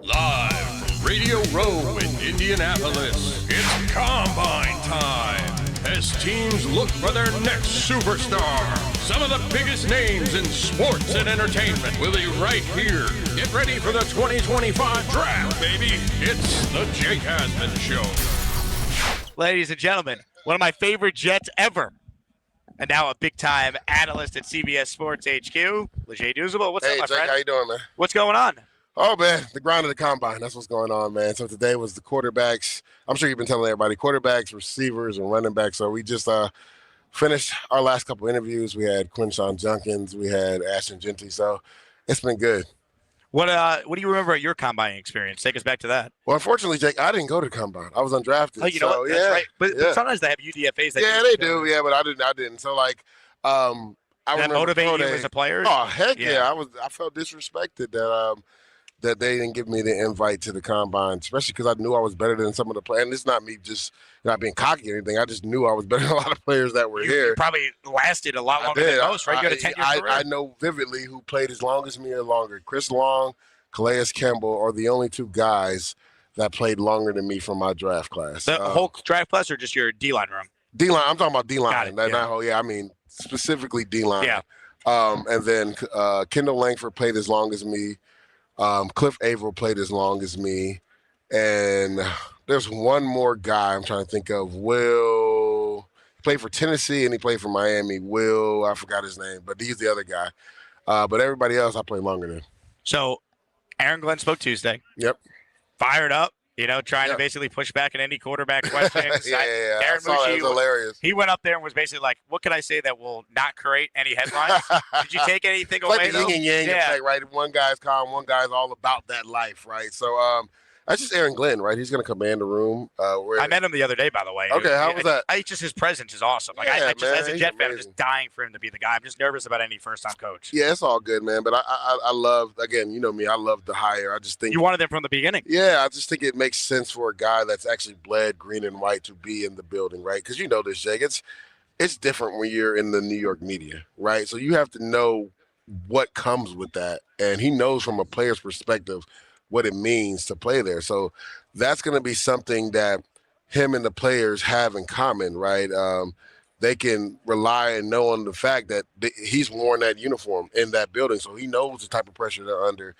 Live from Radio Row in Indianapolis, it's Combine time as teams look for their next superstar. Some of the biggest names in sports and entertainment will be right here. Get ready for the 2025 draft, baby. It's the Jake Asman Show. Ladies and gentlemen, one of my favorite Jets ever, and now a big-time analyst at CBS Sports HQ, Leger Douzable. What's up, my Jake, friend? how you doing, man? What's going on? Oh, man, the grind of the combine. That's what's going on, man. So today was the quarterbacks. I'm sure you've been telling everybody, quarterbacks, receivers, and running backs. So we just finished our last couple interviews. We had Quinshawn Junkins. We had Ashton Genty. So it's been good. What do you remember of your combine experience? Take us back to that. Well, unfortunately, Jake, I didn't go to the combine. I was undrafted. Oh, you know what? That's right. But sometimes they have UDFAs. They do. Yeah, but I didn't. So, like, I that motivate you as a player? Oh, heck yeah. I felt disrespected that they didn't give me the invite to the combine, especially because I knew I was better than some of the players. And it's not me just not being cocky or anything. I just knew I was better than a lot of players that were here. You probably lasted a lot longer than most, right? You had a 10-year career. I know vividly who played as long as me or longer. Chris Long, Calais Campbell are the only two guys that played longer than me from my draft class. The whole draft class or just your D-line room? D-line. I'm talking about D-line. I mean specifically D-line. Yeah. And then Kendall Langford played as long as me. Cliff Averill played as long as me. And there's one more guy I'm trying to think of. Will, he played for Tennessee and he played for Miami. Will, I forgot his name, but he's the other guy. But everybody else I played longer than. So Aaron Glenn spoke Tuesday. Yep. Fired up. Trying to basically push back at any quarterback questions. Yeah. Aaron It was hilarious. He went up there and was basically like, what can I say that will not create any headlines? Did you take anything away, like the yin and yang effect, right? One guy's calm, one guy's all about that life, right? So that's just Aaron Glenn, right? He's going to command the room. I met him the other day, by the way. Okay, how was that? Just his presence is awesome. Like I just, as a Jet fan, I'm just dying for him to be the guy. I'm just nervous about any first-time coach. Yeah, it's all good, man. But I love, again, you know me, I love the hire. I just think you wanted him from the beginning. Yeah, I just think it makes sense for a guy that's actually bled green and white to be in the building, right? Because you know this, Jake. It's different when you're in the New York media, right? So you have to know what comes with that, and he knows from a player's perspective what it means to play there. So that's going to be something that him and the players have in common, right? They can rely and know on the fact that he's worn that uniform in that building. So he knows the type of pressure they're under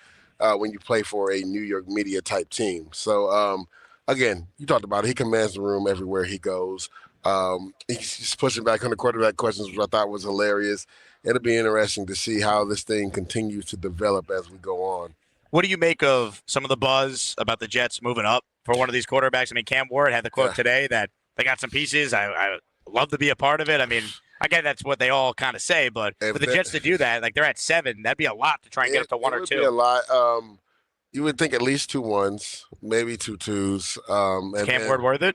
when you play for a New York media type team. So again, you talked about it. He commands the room everywhere he goes. He's pushing back on the quarterback questions, which I thought was hilarious. It'll be interesting to see how this thing continues to develop as we go on. What do you make of some of the buzz about the Jets moving up for one of these quarterbacks? I mean, Cam Ward had the quote today that they got some pieces. I love to be a part of it. I mean, I get that's what they all kind of say, but for the Jets to do that, like they're at 7, that'd be a lot to try and get up to 1 or 2. It would be a lot. You would think at least 2 1s, maybe 2 2s. Is Cam Ward worth it?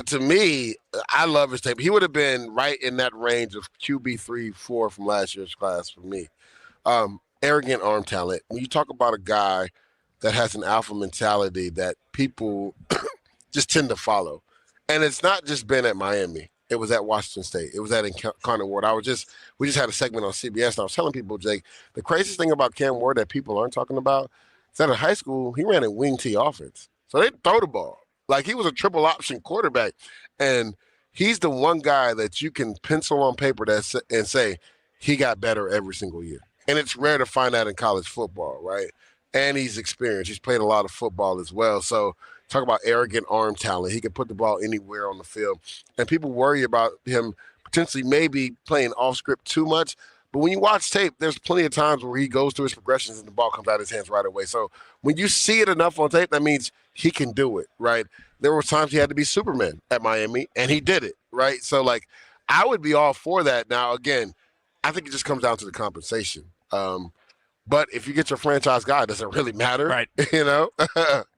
To me, I love his tape. He would have been right in that range of QB 3-4 from last year's class for me. Arrogant arm talent. When you talk about a guy that has an alpha mentality that people just tend to follow, and it's not just been at Miami. It was at Washington State. It was at Connor Ward. We just had a segment on CBS, and I was telling people, Jake, the craziest thing about Cam Ward that people aren't talking about is that in high school he ran a wing T offense, so they throw the ball like he was a triple option quarterback, and he's the one guy that you can pencil on paper and say he got better every single year. And it's rare to find that in college football, right? And he's experienced. He's played a lot of football as well. So talk about arrogant arm talent. He can put the ball anywhere on the field. And people worry about him potentially maybe playing off script too much. But when you watch tape, there's plenty of times where he goes through his progressions and the ball comes out of his hands right away. So when you see it enough on tape, that means he can do it, right? There were times he had to be Superman at Miami, and he did it, right? So, like, I would be all for that. Now, again, I think it just comes down to the compensation. But if you get your franchise guy, does it really matter? Right. You know?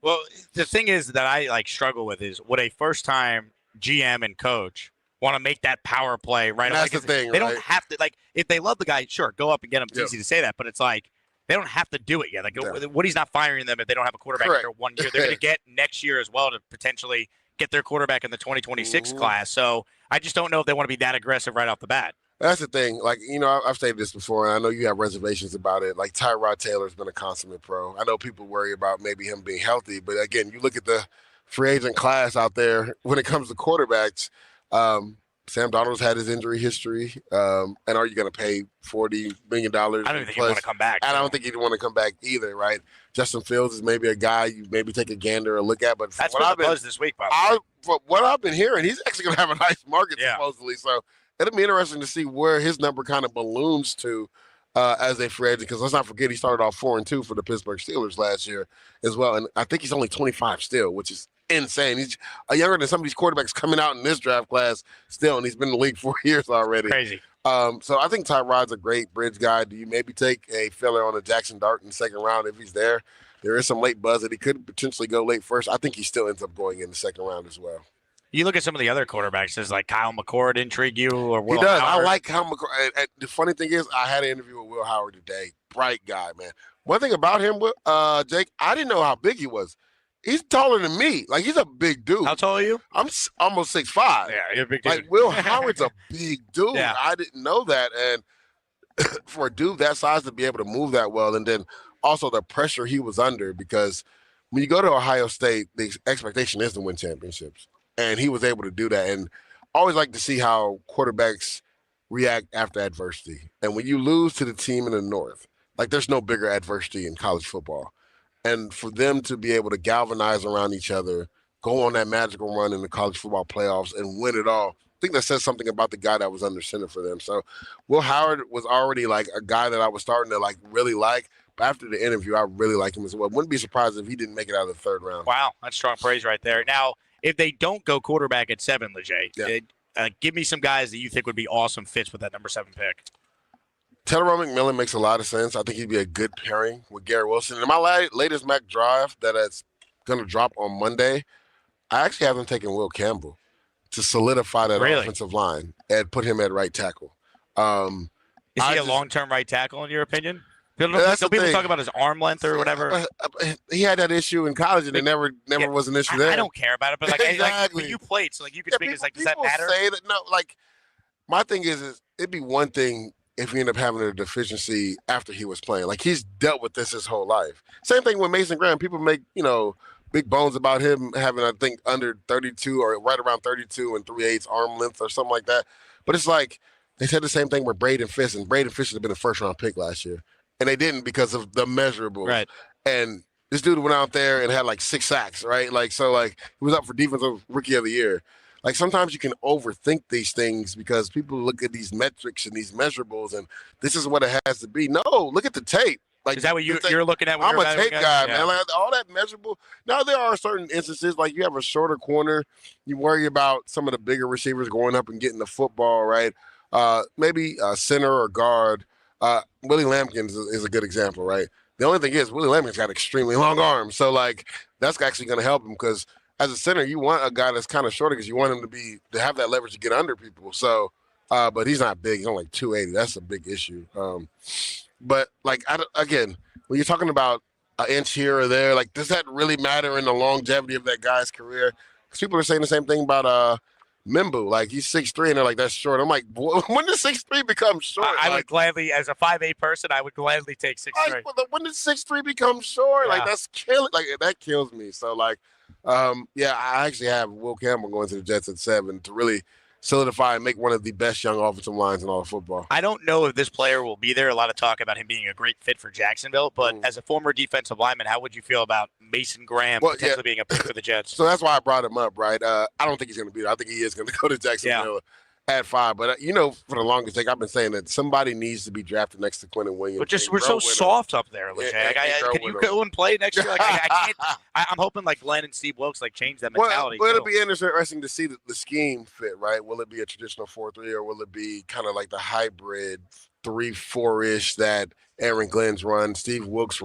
Well, the thing is that I struggle with is would a first-time GM and coach want to make that power play right away? That's the thing, They don't have to, like, if they love the guy, sure, go up and get him. It's easy to say that, but it's like they don't have to do it yet. Like, Woody's not firing them if they don't have a quarterback after 1 year. They're going to get next year as well to potentially get their quarterback in the 2026 class. So I just don't know if they want to be that aggressive right off the bat. That's the thing. Like, I've stated this before, and I know you have reservations about it. Like, Tyrod Taylor's been a consummate pro. I know people worry about maybe him being healthy, but again, you look at the free agent class out there when it comes to quarterbacks. Sam Darnold's had his injury history. And are you going to pay $40 million? I don't even think he'd want to come back. I don't think he'd want to come back either, right? Justin Fields is maybe a guy you maybe take a gander or look at. But that's what buzz this week, by the way. From what I've been hearing, he's actually going to have a nice market supposedly. So it'll be interesting to see where his number kind of balloons to as a free agent. Because let's not forget, he started off 4-2 for the Pittsburgh Steelers last year as well. And I think he's only 25 still, which is insane. He's younger than some of these quarterbacks coming out in this draft class still, and he's been in the league 4 years already. Crazy. So I think Tyrod's a great bridge guy. Do you maybe take a filler on a Jackson Dart in the second round if he's there? There is some late buzz that he could potentially go late first. I think he still ends up going in the second round as well. You look at some of the other quarterbacks, does like Kyle McCord intrigue you? Or Will he does. Howard? I like Kyle McCord. And the funny thing is, I had an interview with Will Howard today. Bright guy, man. One thing about him, Jake, I didn't know how big he was. He's taller than me. Like, he's a big dude. How tall are you? I'm almost 6'5". Yeah, you're a big dude. Like, Will Howard's a big dude. Yeah. I didn't know that. And for a dude that size to be able to move that well, and then also the pressure he was under, because when you go to Ohio State, the expectation is to win championships. And he was able to do that. And I always like to see how quarterbacks react after adversity. And when you lose to the team in the North, like, there's no bigger adversity in college football. And for them to be able to galvanize around each other, go on that magical run in the college football playoffs and win it all, I think that says something about the guy that was under center for them. So Will Howard was already like a guy that I was starting to like really like. But after the interview, I really like him as well. Wouldn't be surprised if he didn't make it out of the third round. Wow, that's strong praise right there. Now, if they don't go quarterback at 7, Leger, give me some guys that you think would be awesome fits with that number 7 pick. Taylor McMillan makes a lot of sense. I think he'd be a good pairing with Garrett Wilson. In my latest mock draft that's going to drop on Monday, I actually have him taking Will Campbell to solidify that offensive line and put him at right tackle. Is he a long-term right tackle, in your opinion? People talk about his arm length or whatever. He had that issue in college, and it never was an issue there. I don't care about it, but exactly. like when you played, so like you could speak. It's like, does that matter? Say that, no, like my thing is it'd be one thing if he ended up having a deficiency after he was playing. Like, he's dealt with this his whole life. Same thing with Mason Graham. People make, big bones about him having, I think, under 32 or right around 32 and 3/8 arm length or something like that. But it's like they said the same thing with Braden Fish, and Braden Fish should have been a first-round pick last year. And they didn't because of the measurables. Right. And this dude went out there and had like 6 sacks, right? Like, so like he was up for defensive rookie of the year. Like, sometimes you can overthink these things because people look at these metrics and these measurables and this is what it has to be. No, look at the tape. Like, is that what you're looking at? I'm a tape guy, man. Like, all that measurable. Now, there are certain instances, like you have a shorter corner. You worry about some of the bigger receivers going up and getting the football, right? Maybe a center or guard. Willie Lampkins is a good example, right? The only thing is Willie Lampkins got extremely long arms. So, like, that's actually going to help him because as a center, you want a guy that's kind of shorter because you want him to have that leverage to get under people. So, but he's not big. He's only like 280. That's a big issue. But, like, again, when you're talking about an inch here or there, like, does that really matter in the longevity of that guy's career? Because people are saying the same thing about Mimbu, like, he's 6'3", and they're like, that's short. I'm like, when does 6'3" become short? I would gladly, as a 5'8" person, I would gladly take 6'3". When does 6'3" become short? Yeah. Like, that's killing. Like, that kills me. So, like, I actually have Will Campbell going to the Jets at 7 to really solidify and make one of the best young offensive lines in all of football. I don't know if this player will be there. A lot of talk about him being a great fit for Jacksonville, but as a former defensive lineman, how would you feel about Mason Graham potentially being a pick for the Jets? So that's why I brought him up, right? I don't think he's going to be there. I think he is going to go to Jacksonville at 5. But, for the longest take, I've been saying that somebody needs to be drafted next to Quentin Williams. But we're so soft up there, Leger. Can you go and play next year? Like, I can't. I'm hoping like Glenn and Steve Wilkes change that mentality. Well, it'll be interesting to see the scheme fit, right? Will it be a traditional 4-3 or will it be kind of like the hybrid 3-4-ish that Aaron Glenn's run? Steve Wilkes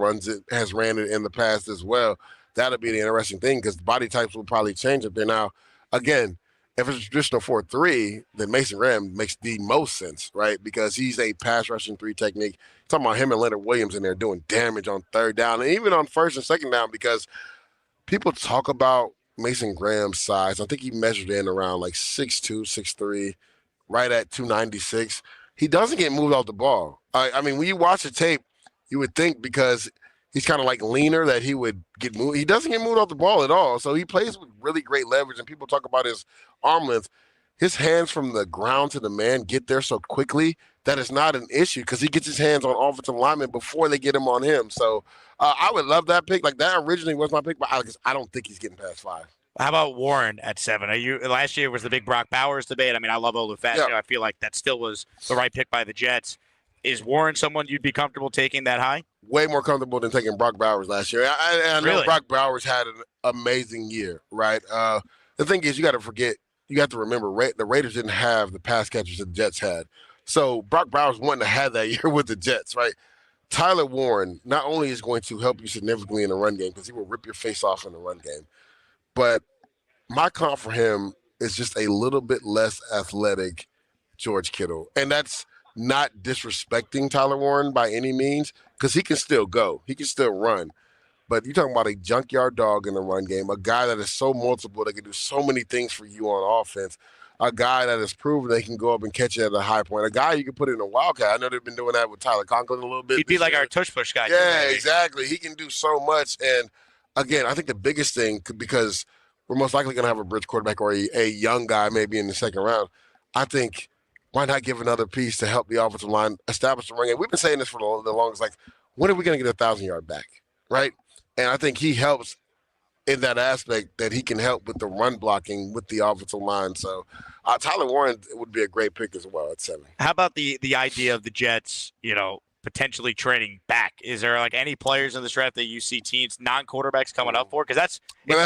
has ran it in the past as well. That'll be the interesting thing because body types will probably change up there. Now, again, if it's a traditional 4-3, then Mason Graham makes the most sense, right? Because he's a pass rushing 3 technique. Talking about him and Leonard Williams in there doing damage on third down and even on first and second down because people talk about Mason Graham's size. I think he measured in around like 6'2", 6'3", right at 296. he doesn't get moved off the ball. I mean, when you watch the tape, you would think because he's kind of like leaner that he would get moved. He doesn't get moved off the ball at all. So he plays with really great leverage, and people talk about his arm length. His hands from the ground to the man get there so quickly that it's not an issue because he gets his hands on offensive linemen before they get him on him. So I would love that pick. Like that originally was my pick, but I don't think he's getting past 5. How about Warren at 7? Last year was the big Brock Bowers debate. I mean, I love Olufascio. Yeah. I feel like that still was the right pick by the Jets. Is Warren someone you'd be comfortable taking that high? Way more comfortable than taking Brock Bowers last year. I know Really? Brock Bowers had an amazing year, right? The thing is, you got to remember, the Raiders didn't have the pass catchers that the Jets had. So Brock Bowers wouldn't have had that year with the Jets, right? Tyler Warren not only is going to help you significantly in the run game because he will rip your face off in the run game, but my comp for him is just a little bit less athletic George Kittle. And that's not disrespecting Tyler Warren by any means because he can still go. He can still run. But you're talking about a junkyard dog in the run game, a guy that is so multiple that can do so many things for you on offense, a guy that has proven they can go up and catch it at a high point, a guy you can put in a wildcat. I know they've been doing that with Tyler Conklin a little bit. He'd be like our tush-push guy. Yeah, exactly. He can do so much. And, again, I think the biggest thing, because we're most likely going to have a bridge quarterback or a young guy maybe in the second round, I think why not give another piece to help the offensive line establish the run game? We've been saying this for the longest, like, when are we going to get a 1,000-yard back, right? And I think he helps in that aspect that he can help with the run blocking with the offensive line. So Tyler Warren would be a great pick as well at 7. How about the idea of the Jets, potentially trading back? Is there like any players in this draft that you see teams, non-quarterbacks coming up for? Because that's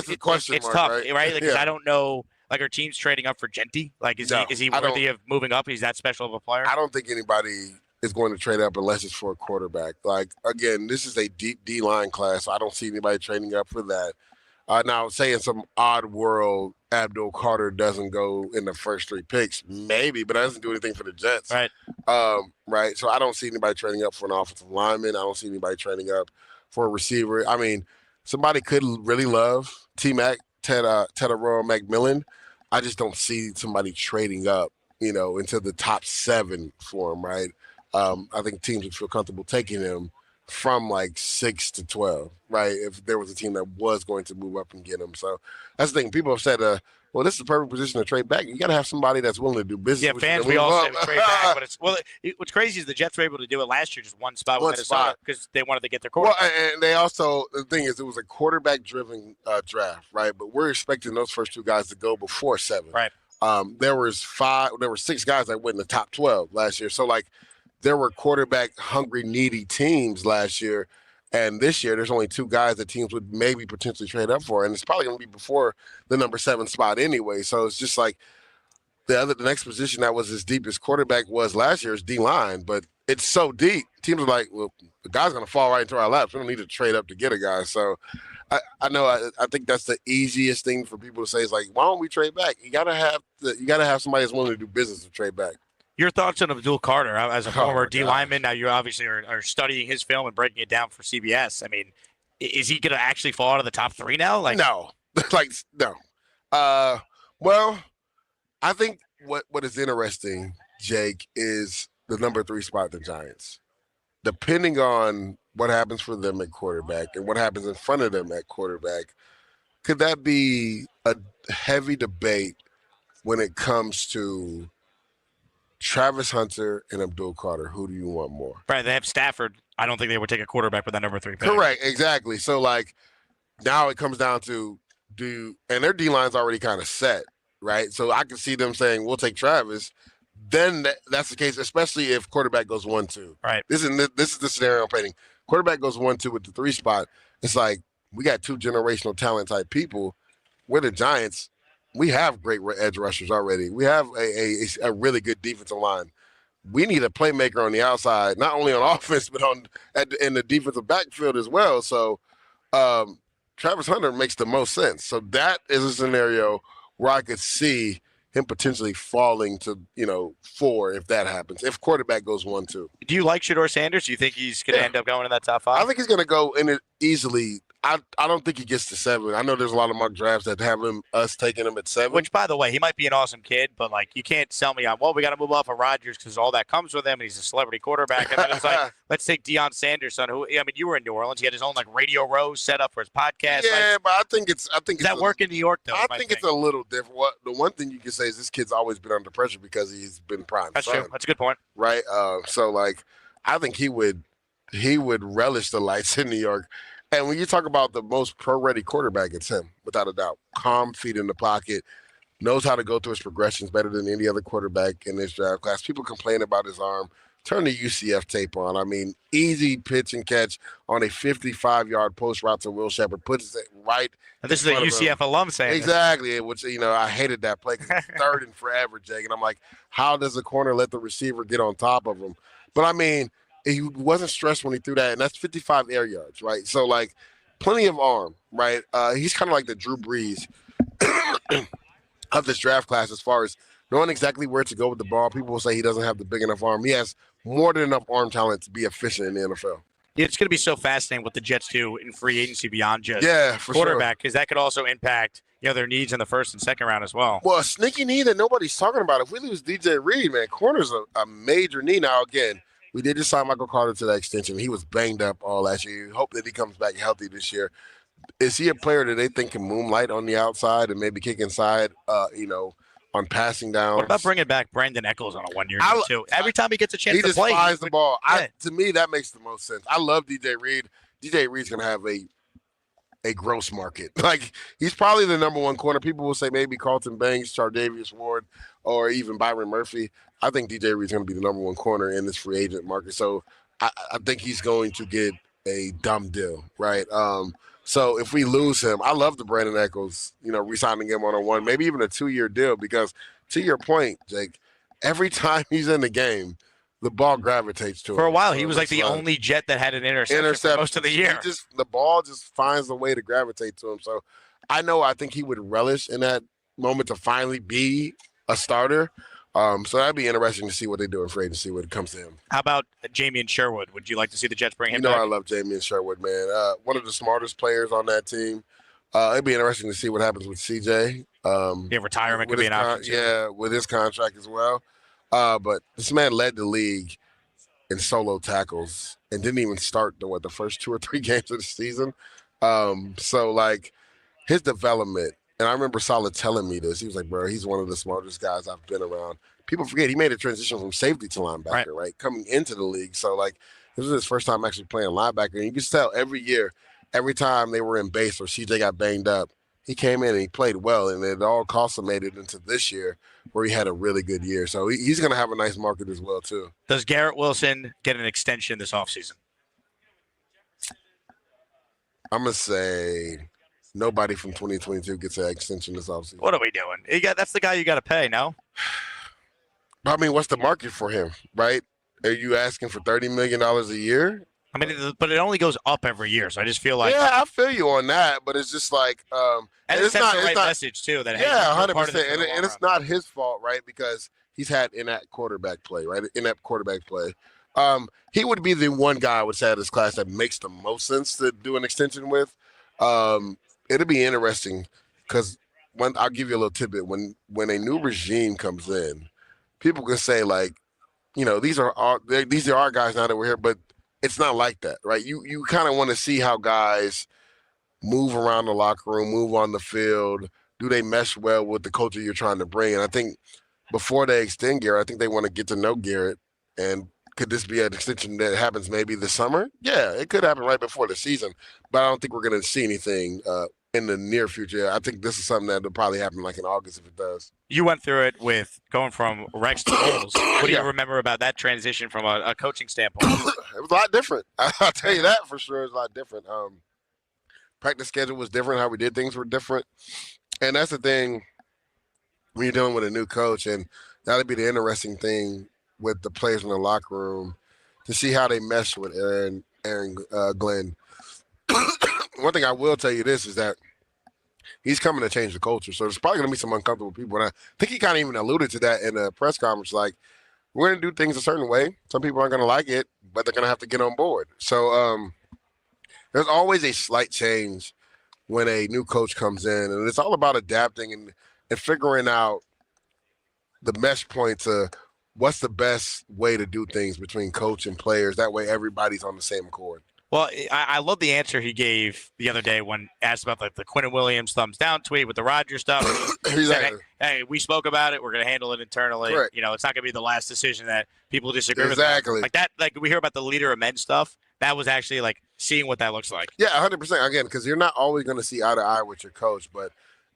the question it's mark, tough, right? Because Yeah. I don't know. Like, are teams trading up for Genti? Like, is he worthy of moving up? He's that special of a player? I don't think anybody is going to trade up unless it's for a quarterback. Like, again, this is a deep D-line class. So I don't see anybody trading up for that. Now, saying some odd world Abdul Carter doesn't go in the first 3 picks, maybe, but that doesn't do anything for the Jets. Right. Right. So I don't see anybody trading up for an offensive lineman. I don't see anybody trading up for a receiver. I mean, somebody could really love T-Mac, Tedaro McMillan. I just don't see somebody trading up, into the top 7 for him, right? I think teams would feel comfortable taking him from like 6 to 12, right? If there was a team that was going to move up and get him. So that's the thing. People have said, well, this is the perfect position to trade back. You got to have somebody that's willing to do business. Yeah, with fans, you we to all move say up. trade back. But what's crazy is the Jets were able to do it last year, just one spot with Minnesota because they wanted to get their quarterback. Well, and they also, the thing is, it was a quarterback-driven draft, right? But we're expecting those first 2 guys to go before 7. Right. There were 6 guys that went in the top 12 last year. So, like, there were quarterback-hungry, needy teams last year. And this year, there's only 2 guys that teams would maybe potentially trade up for. And it's probably going to be before the number 7 spot anyway. So it's just like the next position that was as deep as quarterback was last year is D-line. But it's so deep. Teams are like, well, the guy's going to fall right into our laps. We don't need to trade up to get a guy. So I know I think that's the easiest thing for people to say is like, why don't we trade back? You got to have somebody that's willing to do business to trade back. Your thoughts on Abdul Carter as a former D gosh. lineman? Now you obviously are studying his film and breaking it down for CBS. I mean, is he going to actually fall out of the top 3 now? Like, no, no. Well, I think what is interesting, Jake, is the number 3 spot, the Giants. Depending on what happens for them at quarterback and what happens in front of them at quarterback, could that be a heavy debate when it comes to Travis Hunter and Abdul Carter? Who do you want more? Right, they have Stafford. I don't think they would take a quarterback with that number 3 pick. Correct, exactly. So, like, now it comes down to and their D-line's already kind of set, right? So I can see them saying, we'll take Travis. Then that's the case, especially if quarterback goes 1-2. Right. This is the scenario I'm painting. Quarterback goes 1-2 with the 3 spot. It's like we got 2 generational talent type people. We're the Giants. We have great edge rushers already. We have a really good defensive line. We need a playmaker on the outside, not only on offense, but in the defensive backfield as well. So Travis Hunter makes the most sense. So that is a scenario where I could see him potentially falling to 4 if that happens. If quarterback goes 1-2. Do you like Shedeur Sanders? Do you think he's going to end up going in that top 5? I think he's going to go in it easily. I don't think he gets to 7. I know there's a lot of mock drafts that have us taking him at 7. Which, by the way, he might be an awesome kid, but like you can't sell me on, well, we got to move off of Rodgers because all that comes with him, and he's a celebrity quarterback. And then it's like, let's take Deion Sanders, son. Who, I mean, you were in New Orleans. He had his own like Radio Row set up for his podcast. Yeah, like, but I think it's does that work in New York though? I think it's a little different. The one thing you can say is this kid's always been under pressure because he's been prime. That's true. That's a good point. Right. So like, I think he would relish the lights in New York. And when you talk about the most pro-ready quarterback, it's him, without a doubt. Calm, feet in the pocket, knows how to go through his progressions better than any other quarterback in this draft class. People complain about his arm. Turn the UCF tape on. I mean, easy pitch and catch on a 55-yard post route to Will Shepard. Puts it right. And this is a UCF alum saying exactly, this. Which, I hated that play because it's third and forever, Jake. And I'm like, how does the corner let the receiver get on top of him? But, I mean, he wasn't stressed when he threw that, and that's 55 air yards, right? So, like, plenty of arm, right? He's kind of like the Drew Brees of this draft class as far as knowing exactly where to go with the ball. People will say he doesn't have the big enough arm. He has more than enough arm talent to be efficient in the NFL. It's going to be so fascinating what the Jets do in free agency beyond just for quarterback, because that could also impact their needs in the first and second round as well. Well, a sneaky need that nobody's talking about. If we lose DJ Reed, man, corner's a major need. Now, again, we did just sign Michael Carter to that extension. He was banged up all last year. Hope that he comes back healthy this year. Is he a player that they think can moonlight on the outside and maybe kick inside, on passing downs? What about bringing back Brandon Echols on a one-year deal, too? Every time he gets a chance to play, he just finds the ball. To me, that makes the most sense. I love DJ Reed. DJ Reed's going to have a gross market. Like, he's probably the number one corner. People will say maybe Carlton Banks, Chardavius Ward, or even Byron Murphy. I think DJ Reed's going to be the number one corner in this free agent market. So I think he's going to get a dumb deal, right? So if we lose him, I love the Brandon Echols, re-signing him on a 1, maybe even a 2-year deal, because to your point, Jake, every time he's in the game, the ball gravitates to him. For a while, he was like the only Jet that had an interception for most of the year. The ball just finds a way to gravitate to him. So I think he would relish in that moment to finally be a starter. So that'd be interesting to see what they do in free agency when it comes to him. How about Jamien Sherwood? Would you like to see the Jets bring him back? I love Jamien Sherwood, man. One of the smartest players on that team. It'd be interesting to see what happens with CJ. Retirement could be an option too. Yeah, with his contract as well. But this man led the league in solo tackles and didn't even start the first 2 or 3 games of the season. So, like, his development, and I remember Saleh telling me this. He was like, bro, he's one of the smartest guys I've been around. People forget he made a transition from safety to linebacker, right? Coming into the league. So, like, this was his first time actually playing linebacker. And you can tell every year, every time they were in base or CJ got banged up, he came in and he played well. And it all consummated into this year where he had a really good year. So he's going to have a nice market as well, too. Does Garrett Wilson get an extension this offseason? I'm going to say nobody from 2022 gets an extension this offseason. What are we doing? That's the guy you got to pay, no? I mean, what's the market for him, right? Are you asking for $30 million a year? I mean, but it only goes up every year, so I just feel like... Yeah, I feel you on that, but it's just like... and it's not the right message, too. That 100%. And it's not his fault, right? Because he's had inept quarterback play, right? Inept quarterback play. He would be the one guy I would say out of this class that makes the most sense to do an extension with. It'll be interesting because I'll give you a little tidbit. When a new regime comes in, people can say, like, these are our guys now that we're here, but it's not like that, right? You kind of want to see how guys move around the locker room, move on the field. Do they mesh well with the culture you're trying to bring? And I think before they extend Garrett, I think they want to get to know Garrett. And could this be an extension that happens maybe this summer? Yeah, it could happen right before the season. But I don't think we're going to see anything in the near future. I think this is something that will probably happen like in August if it does. You went through it with going from Rex to Bowles. What do you remember about that transition from a coaching standpoint? It was a lot different. I'll tell you that for sure. It was a lot different. Practice schedule was different. How we did things were different. And that's the thing when you're dealing with a new coach. And that'll be the interesting thing with the players in the locker room to see how they mesh with Aaron Glenn. One thing I will tell you this is that he's coming to change the culture. So there's probably going to be some uncomfortable people. And I think he kind of even alluded to that in a press conference. Like, we're going to do things a certain way. Some people aren't going to like it, but they're going to have to get on board. So There's always a slight change when a new coach comes in, and it's all about adapting and figuring out the mesh point to what's the best way to do things between coach and players. That way everybody's on the same accord. Well, I love the answer he gave the other day when asked about the Quentin Williams thumbs down tweet with the Rodgers stuff. He said, hey, we spoke about it. We're going to handle it internally. Correct. You know, it's not going to be the last decision that people disagree with. Exactly. Like that, like we hear about the leader of men stuff. That was actually like seeing what that looks like. Yeah, 100%. Again, because you're not always going to see eye to eye with your coach, but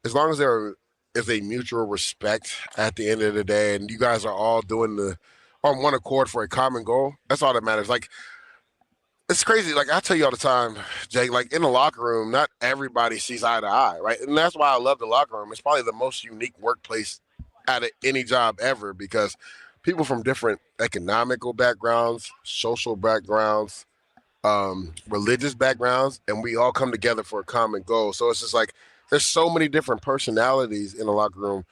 as long as there is a mutual respect at the end of the day and you guys are all doing on one accord for a common goal, that's all that matters. Like, it's crazy. Like, I tell you all the time, Jake, like in the locker room, not everybody sees eye to eye, right? And that's why I love the locker room. It's probably the most unique workplace out of any job ever because people from different economical backgrounds, social backgrounds, religious backgrounds, and we all come together for a common goal. So it's just like there's so many different personalities in the locker room,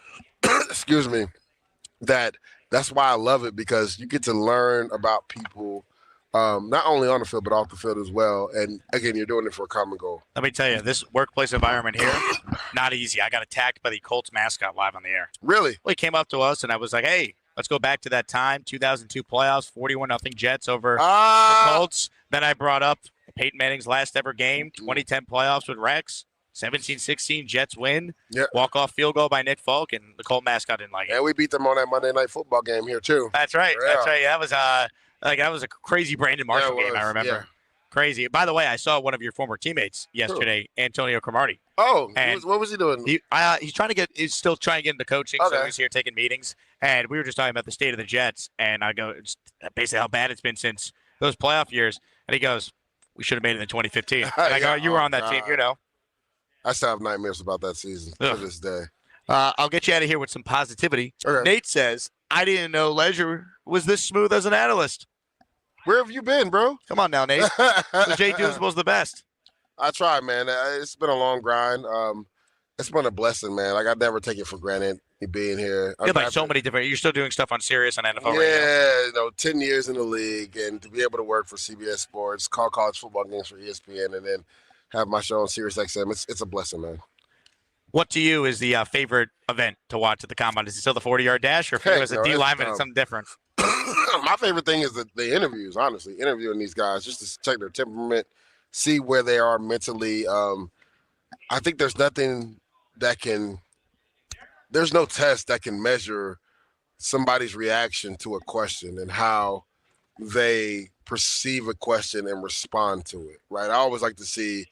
excuse me, that's why I love it because you get to learn about people not only on the field, but off the field as well. And, again, you're doing it for a common goal. Let me tell you, this workplace environment here, not easy. I got attacked by the Colts mascot live on the air. Really? Well, he came up to us, and I was like, hey, let's go back to that time, 2002 playoffs, 41-0 Jets over the Colts. Then I brought up Peyton Manning's last ever game, 2010 playoffs with Rex. 17-16 Jets win. Yep. Walk-off field goal by Nick Folk, and the Colt mascot didn't like it. And we beat them on that Monday Night Football game here, too. That's right. Yeah. That's right. That was a crazy Brandon Marshall game, I remember. Yeah. Crazy. By the way, I saw one of your former teammates yesterday, Antonio Cromartie. Oh, and what was he doing? He's still trying to get into coaching, so he's here taking meetings. And we were just talking about the state of the Jets, and I go, it's basically how bad it's been since those playoff years. And he goes, we should have made it in 2015. And I go, you were on that team, you know. I still have nightmares about that season to this day. I'll get you out of here with some positivity. Okay. Nate says, I didn't know Leger was this smooth as an analyst. Where have you been, bro? Come on now, Nate. So Jake Douzable's the best. I try, man. It's been a long grind. It's been a blessing, man. Like, I never take it for granted being here. You have like so many different. You're still doing stuff on Sirius and NFL Radio. Yeah, 10 years in the league, and to be able to work for CBS Sports, call college football games for ESPN, and then have my show on Sirius XM. It's a blessing, man. What to you is the favorite event to watch at the Combine? Is it still the 40-yard dash, or for you as a D lineman, it's something different? My favorite thing is the interviews, honestly, interviewing these guys just to check their temperament, see where they are mentally. I think there's nothing there's no test that can measure somebody's reaction to a question and how they perceive a question and respond to it, right? I always like to see,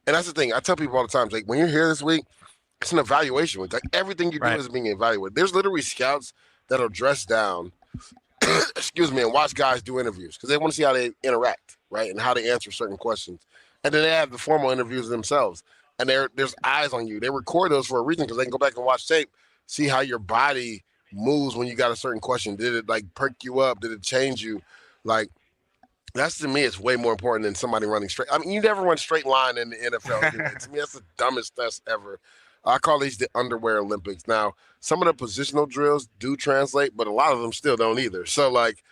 and that's the thing, I tell people all the time, like, when you're here this week, it's an evaluation week. Like, everything you do is being evaluated. There's literally scouts that are dressed down, excuse me, and watch guys do interviews because they want to see how they interact, right, and how they answer certain questions. And then they have the formal interviews themselves, and there's eyes on you. They record those for a reason because they can go back and watch tape, see how your body moves when you got a certain question. Did it, like, perk you up? Did it change you? Like, that's, to me, it's way more important than somebody running straight. I mean, you never run straight line in the NFL. To me, that's the dumbest test ever. I call these the underwear Olympics. Now, some of the positional drills do translate, but a lot of them still don't either. So, like,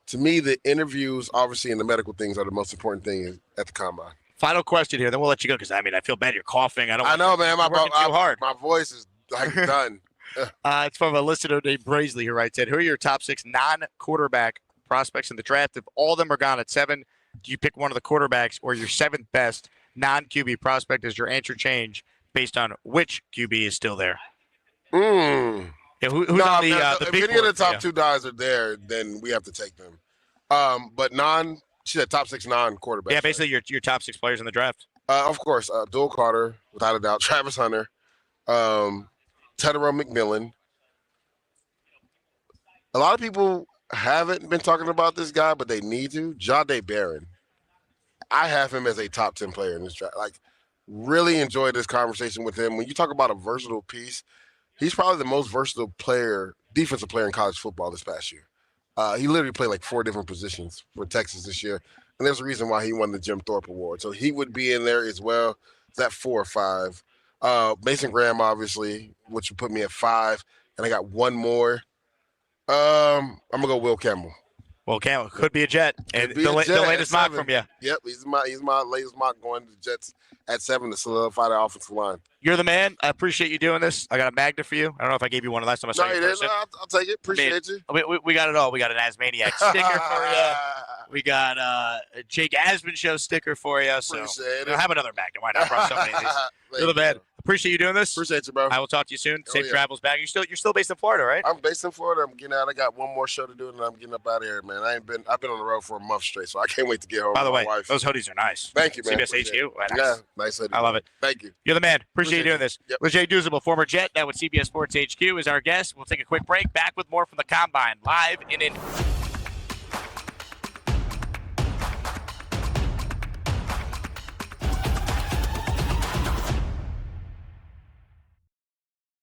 to me, the interviews, obviously, and the medical things are the most important thing at the Combine. Final question here, then we'll let you go because, I mean, I feel bad you're coughing. I know, man. My voice is, like, done. It's from a listener named Brazley who writes in, who are your top 6 non-quarterback prospects in the draft? If all of them are gone at 7, do you pick one of the quarterbacks or your 7th best non-QB prospect as your answer change based on which QB is still there? Yeah, who's on the big if any of the top 2 guys are there, then we have to take them. But she said top 6 non-quarterbacks. Yeah, basically your top 6 players in the draft. Of course, Dual Carter, without a doubt. Travis Hunter, Tedero McMillan. A lot of people haven't been talking about this guy, but they need to. Jahdae Barron. I have him as a top 10 player in this draft. Like, really enjoyed this conversation with him. When you talk about a versatile piece, he's probably the most versatile defensive player in college football this past year. He literally played like 4 different positions for Texas this year, and there's a reason why he won the Jim Thorpe Award. So he would be in there as well. Is that 4 or 5? Mason Graham, obviously, which would put me at 5, and I got one more. I'm gonna go Will Campbell. Well, Cam could be a Jet. And the latest mock from you. Yep, he's my latest mock going to the Jets at 7 to solidify the offensive line. You're the man. I appreciate you doing this. I got a magnet for you. I don't know if I gave you one last time I saw you in person. I'll take it. Appreciate you. We got it all. We got an Asmaniac sticker for you. We got a Jake Asman show sticker for you. So Appreciate it. have another magnet. Why not? I brought so many of these. You're the man. Appreciate you doing this. Appreciate you, bro. I will talk to you soon. Safe travels back. You're still based in Florida, right? I'm based in Florida. I'm getting out. I got one more show to do, and I'm getting up out of here, man. I've been on the road for a month straight, so I can't wait to get home. By the way, my wife. those hoodies are nice. Thank you, man. CBS HQ. Nice. Yeah, nice hoodie. I love it. Thank you. You're the man. Appreciate you doing this. Yep. Leger Douzable, former Jet, now with CBS Sports HQ, is our guest. We'll take a quick break. Back with more from the Combine, live in Indy.